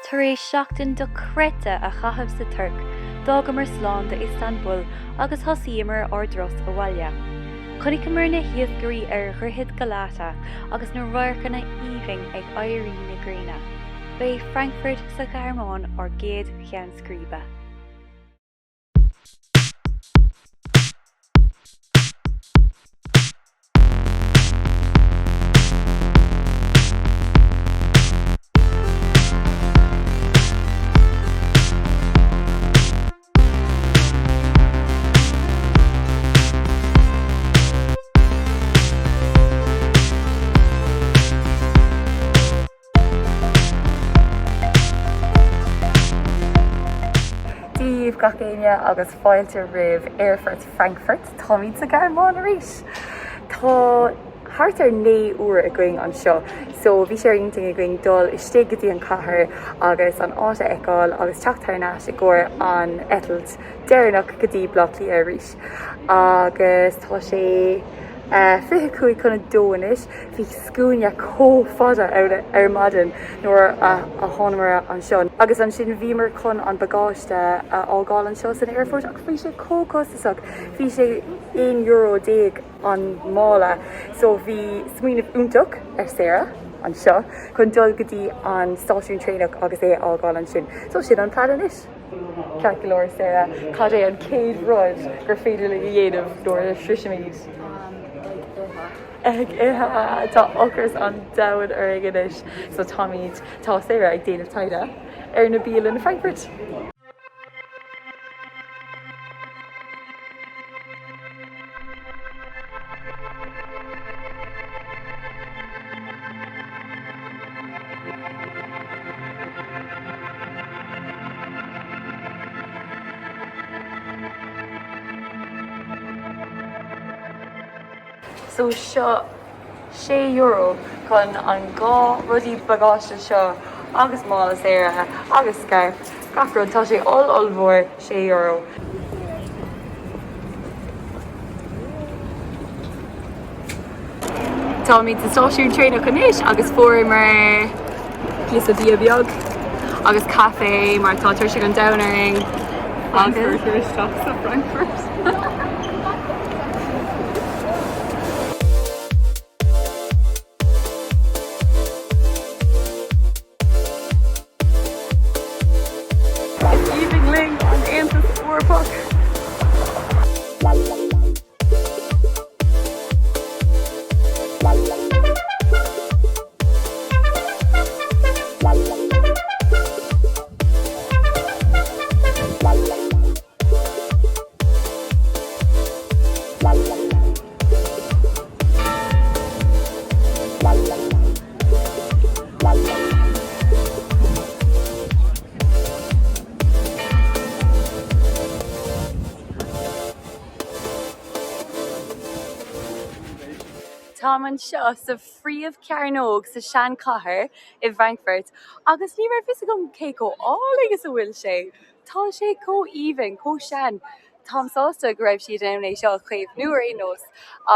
Tar éis seachtain do chreite a chatham sa Tuirc, dóga mar sláán de Istanbul agus thosaíomar or dros a bhaile. Chunig go mar na hiadhgurí ar dhorthid Galata agus na roiirceanna íomhaing ag éirí na Gréine. Bei Frankfurt sa Ghearmáin or géad cheann scríbe. Againn agus fáilte rih airfurt Frankfurt Táimid sa Ghearmáin arís. Tá thart ar n-uaire againn an seo, so bhí sé inting againn dul iste go dtí an cathair agus an h-eitiltí agus teachtar náis i gcóir an h-eitiltí deireanach go dtí blochlaí arís. Agus tá sé fheiceáil chuna dóanais, bhí scúine cófada ar maidin nuair a tháinig an seo. Agus an sin bhímar chun an bagáiste ágáil an seo san airport, ach bhí sé cócostasach, bhí sé €1 an mála, so bhí smaoinemh iontach ar saoire an seo chun dul go dtí an stáisiún tréineach agus é ágáil an sin. So sin an pladan is. Ceart go leor saoire, cad é an céad rud gur féidir le dhéanamh nuair a shrisimid. Ag tá ochras an dahan ar aganis, so táimid tá saoire ag déanamh taide ar na bíal in Frankfurt. So seo €6 chun an gá rudí bagáiste seo agus mála éirithe agus scarf. Gafrún tá sé all-mhór €6. Tá míid sa stáisiún tréineach anois agus fuair líos a bhí beag agus cafe mar tá tuirc an downing agus Frankfurt sa Frankfurt. Tá an seo sa phríomh cearnóg sa sean cathair i Frankfurt agus ní raibh fis gom cé có álagus a bhfuil sé. Tá sé có-íomhainn, có-sean. Tám sásta go raibh siad anna seo chuomh nuair nos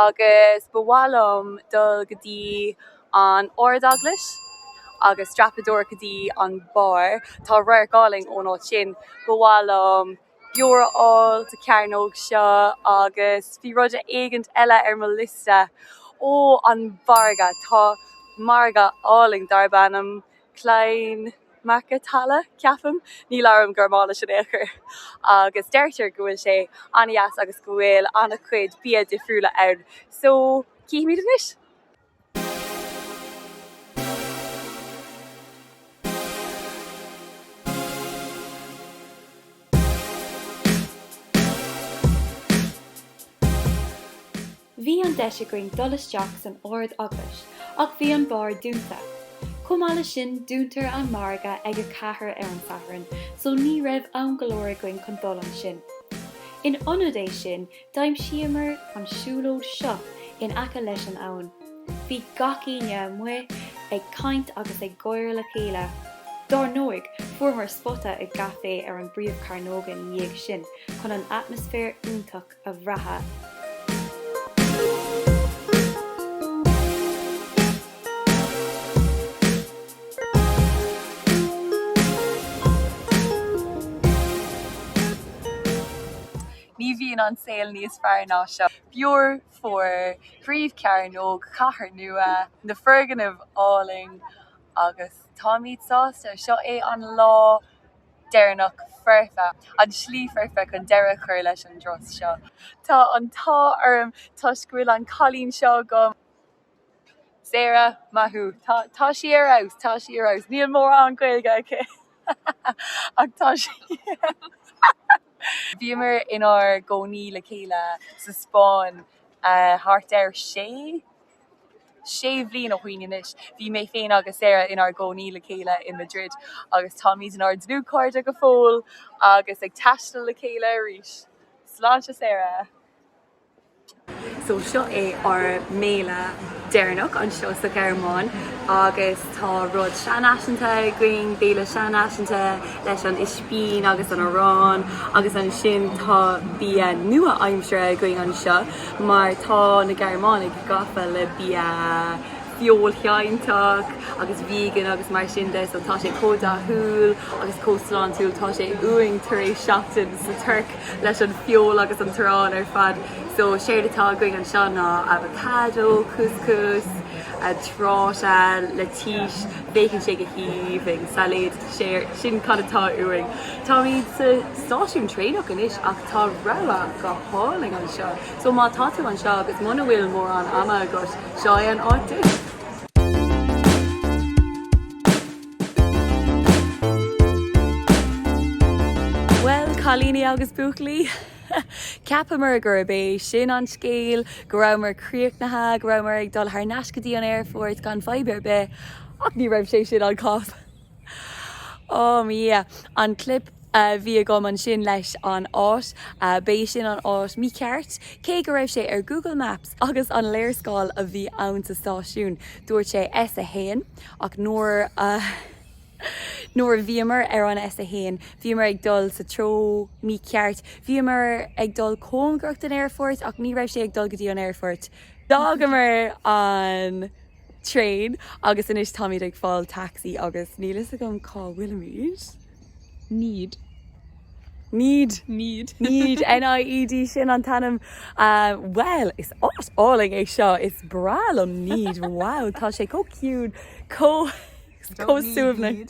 agus bhálum dul go dtí an ordag leis agus strapador go dtí an bar. Tá roiirgáling ón áit sin bhálum Euraáil sa cearnóg seo agus bhí rud éigent eile ar mo lista. Ó an bharga tá marga áling darbannam Klein marca talla ceafam ní learm Ghearmáin sin éair agus deirtear go bhfuil sé anias agus go bhfuil anna chuid bia difriúla ann. So cíimiid inis? Bhí an deis againn dul isteach san ord agus, ach bhí an bar dúnta. Cumála sin dúntar an marga ag a cathair ar an sathairn, so ní raibh ann go leor againn chun dul an sin. In ionadéis sin, daim Chaitheamar an siúlód seo in aice leis an ann. Bhí gach aine mu ag caint agus ag gcóir le chéile. Dar nóig fuair spotta ag gafe ar an bríomh carnógan dhéag sin chun an atmosfér úntach a bhreatha. an saoil níos fearr ná seo. Bheor for phríomhcearr nóg cathair nua na fergan áling agus tá míad sásta seo é an lá déarnach ferfa an slí ferfa chun deire chuir leis an dros seo. Tá an tá orm tá scuil an cholín seo gom Sarah mahu tá sí ar aus níl mór an gaeilge aici ach tá sí Bhíomar inar gcónaí le chéile sa Spáin thart ar sé bhliain ó chuoineis. Bhí mé féin agus Sarah inar gcónaí le chéile in Madrid agus tá míad inar dlúcáirde go fóil agus ag taistil le chéile arís. Sláinte Sarah. So seo é ar méle déarnach an seo sa Ghearmáin agus tá rud seanaisinta going béle seanaisinta leis an ispín agus an arán agus an sin tá bí nua aimimsre going an seo mar tá na Ghearmáin ag gafa le bí fiol cheintach agus vegan agus mar sin de so tá sé códathúil agus cósláán túil tá sé uing tar éis seachtain sa Tuirc leis an fiol agus an tarrán ar fad so séir atá going an seo ná avocado, couscous, tráta, leis, bacon shake a híomh, salad, séir sin cadtá uing. Tá míad sa stáisiún tréadach inis ach tá rogha go háling an seo. So má táú an seo agus muna bhfuil mór an ama agus seo an áit. Chalíní agus buachlaí Ceapamar gur bé sin an scéal go raibh críochnathe go raibh ag dul th nascadí an airfort gan fibre be ach ní raibh sé sin an cop. An clip bhí agam an sin leis an áit bé sin an áit mí ceart cé go raibh sé ar Google Maps agus an léirscáil a bhí ann sa stáisiún dúirt sé S a héin ach nóair bhíomar ar an S a héin, bhíomar ag dul sa tro mí ceart, bhíomar ag dul cóngracht an airfort ach ní raibh sé ag dul go dtí an airfort. Dágamar an train agus inis tá míad ag fáil taxi agus nílas a gom cá bhuilimid? Need n-uaire sin an tanam well is áling é seo is bral an need wow tá sé có cute cósúmna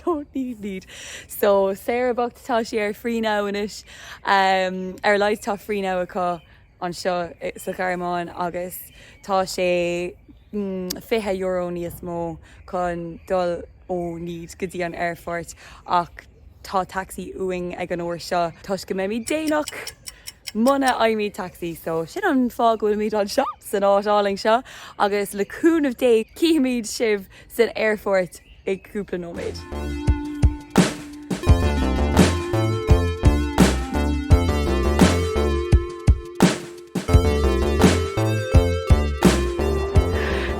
don't need so Sarah bocht tá sé ar fríná inis ar leid tá fríná acu an seo sa Ghearmáin agus tá sé €50 níos mó chun dul ó need go dtí an airfort ach tá taxi uing ag an uair seo tuis go mé déanach muna aimí taxi so sin an fágúil míad an seo san áitáling seo agus leúnmh dé cíimiid sibh san airfort ag cúpla nóméid.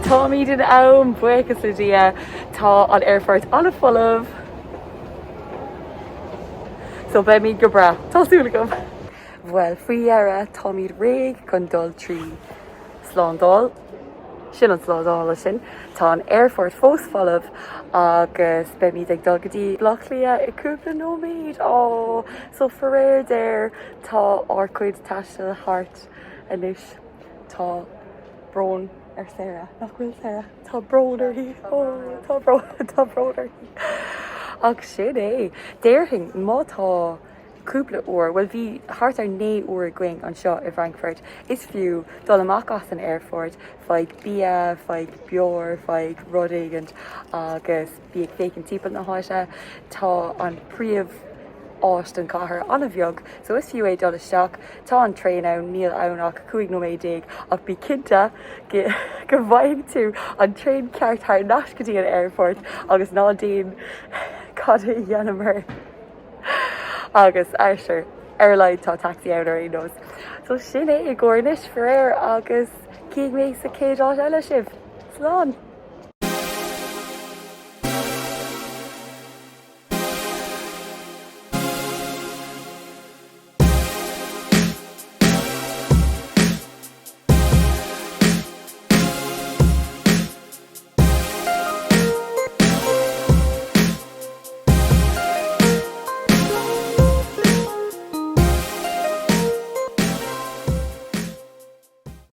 Tá míad in am buchas le dia tá an airfort anna folamh so be míad go bra tásúla gom. Well, faoihearra tá míad réig chun dul trí slándal sin an sládála sin tá an airfort fós folamh agus be míad ag dul go dtí blachlia i cúpla nóméid so for réir déir tá ácuid taistil hart inis tá brón ar Sarah nach bhfuil Sarah tá bróidir hí tá bróidir hí ach sin é déirthing má tá cúpla uair bhfuil bhí thart ar 9 uair going an seo i Frankfurt is fiú dul amach as an airfort feig bia feig beor feig rudaigant agus bí ag fécinn timpeall na háise tá an príomh áist an cathair anna bheag so is fiú é dul isteach tá an train ann níl annach 5:90 ach bí cinnte go bhaigh tú an train ceart thar nascadí an airfort agus ná daon cad i Ghearmáin agus airseir ar leid tá taxi ann ar nos. So sin é i gcóirnis for air agus cíigh mé sa céad áit eile sibh. Slán!